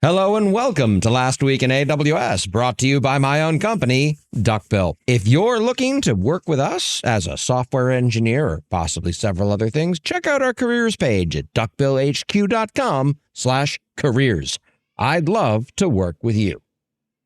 Hello and welcome to Last Week in AWS, brought to you by my own company, Duckbill. If you're looking to work with us as a software engineer or possibly several other things, check out our careers page at duckbillhq.com/careers. I'd love to work with you.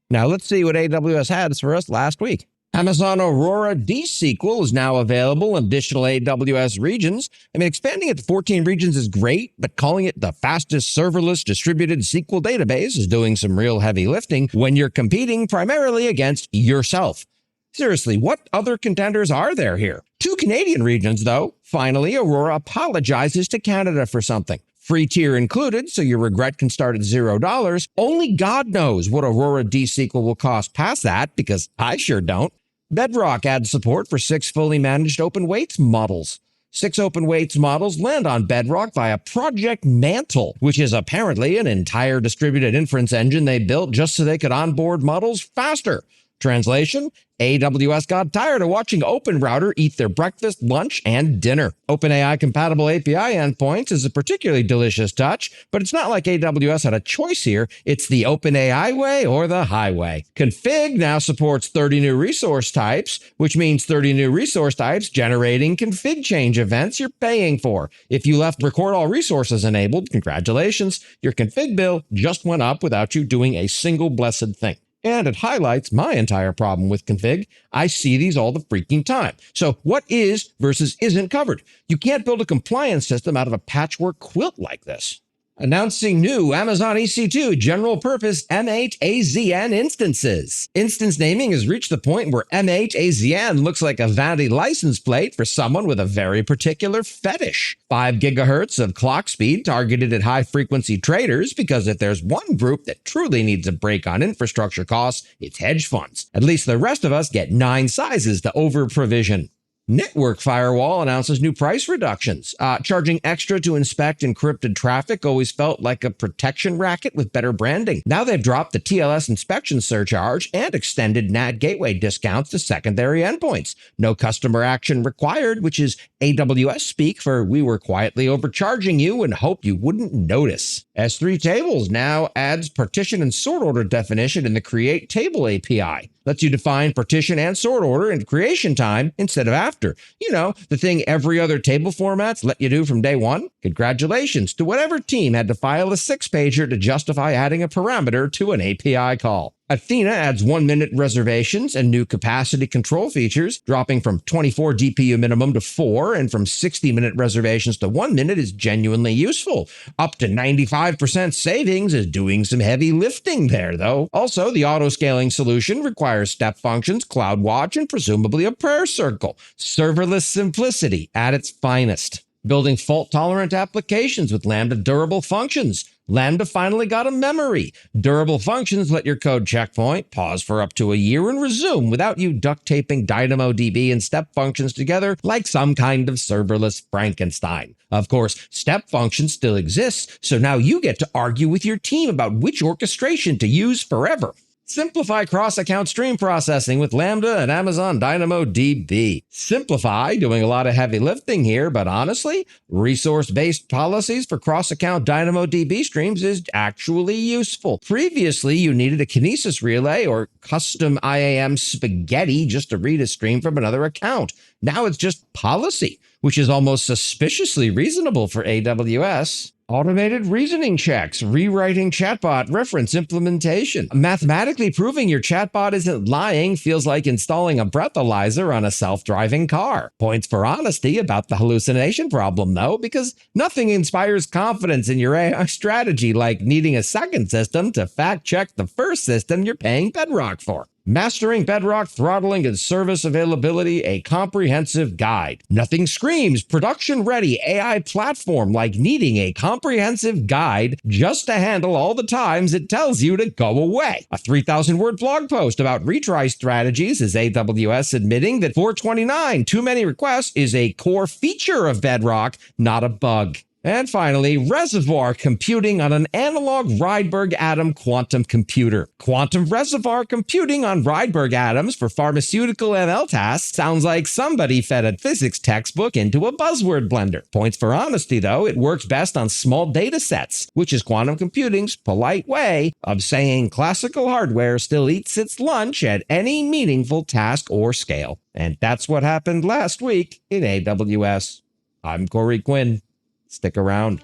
Now let's see what AWS had for us last week. Amazon Aurora DSQL is now available in additional AWS regions. Expanding it to 14 regions is great, but calling it the fastest serverless distributed SQL database is doing some real heavy lifting when you're competing primarily against yourself. Seriously, what other contenders are there here? 2 Canadian regions, though. Finally, Aurora apologizes to Canada for something. Free tier included, so your regret can start at $0. Only God knows what Aurora DSQL will cost past that, because I sure don't. Bedrock adds support for 6 fully managed open weights models. 6 open weights models land on Bedrock via Project Mantle, which is apparently an entire distributed inference engine they built just so they could onboard models faster. Translation: AWS got tired of watching OpenRouter eat their breakfast, lunch, and dinner. OpenAI-compatible API endpoints is a particularly delicious touch, but it's not like AWS had a choice here. It's the OpenAI way or the highway. Config now supports 30 new resource types, which means 30 new resource types generating config change events you're paying for. If you left record all resources enabled, congratulations, your config bill just went up without you doing a single blessed thing. And it highlights my entire problem with config. I see these all the freaking time. So what is versus isn't covered? You can't build a compliance system out of a patchwork quilt like this. Announcing new Amazon EC2 general purpose M8AZN instances. Instance naming has reached the point where M8AZN looks like a vanity license plate for someone with a very particular fetish. 5 gigahertz of clock speed targeted at high-frequency traders, because if there's one group that truly needs a break on infrastructure costs, it's hedge funds. At least the rest of us get 9 sizes to over-provision. Network Firewall announces new price reductions. Charging extra to inspect encrypted traffic always felt like a protection racket with better branding. Now they've dropped the TLS inspection surcharge and extended NAT gateway discounts to secondary endpoints. No customer action required, which is AWS speak for we were quietly overcharging you and hoped you wouldn't notice. S3 Tables now adds partition and sort order definition in the Create Table API. Lets you define partition and sort order in creation time instead of after. You know, the thing every other table formats let you do from day one. Congratulations to whatever team had to file a 6-pager to justify adding a parameter to an API call. Athena adds 1-minute reservations and new capacity control features, dropping from 24 DPU minimum to 4, and from 60-minute reservations to 1 minute is genuinely useful. Up to 95% savings is doing some heavy lifting there, though. Also, the auto-scaling solution requires step functions, CloudWatch, and presumably a prayer circle. Serverless simplicity at its finest. Building fault-tolerant applications with Lambda durable functions. Lambda finally got a memory. Durable functions let your code checkpoint, pause for up to a year, and resume without you duct taping DynamoDB and step functions together like some kind of serverless Frankenstein. Of course, step functions still exists, so now you get to argue with your team about which orchestration to use forever. Simplify cross-account stream processing with Lambda and Amazon DynamoDB. Simplify, doing a lot of heavy lifting here, but honestly, resource-based policies for cross-account DynamoDB streams is actually useful. Previously, you needed a Kinesis relay or custom IAM spaghetti just to read a stream from another account. Now it's just policy, which is almost suspiciously reasonable for AWS. Automated reasoning checks, rewriting chatbot reference implementation. Mathematically proving your chatbot isn't lying feels like installing a breathalyzer on a self-driving car. Points for honesty about the hallucination problem, though, because nothing inspires confidence in your AI strategy like needing a second system to fact-check the first system you're paying Bedrock for. Mastering Bedrock Throttling and Service Availability, a comprehensive guide. Nothing screams production-ready AI platform like needing a comprehensive guide just to handle all the times it tells you to go away. A 3,000-word blog post about retry strategies is AWS admitting that 429, too many requests, is a core feature of Bedrock, not a bug. And finally, reservoir computing on an analog Rydberg atom quantum computer. Quantum reservoir computing on Rydberg atoms for pharmaceutical ML tasks sounds like somebody fed a physics textbook into a buzzword blender. Points for honesty, though, it works best on small data sets, which is quantum computing's polite way of saying classical hardware still eats its lunch at any meaningful task or scale. And that's what happened last week in AWS. I'm Corey Quinn. Stick around.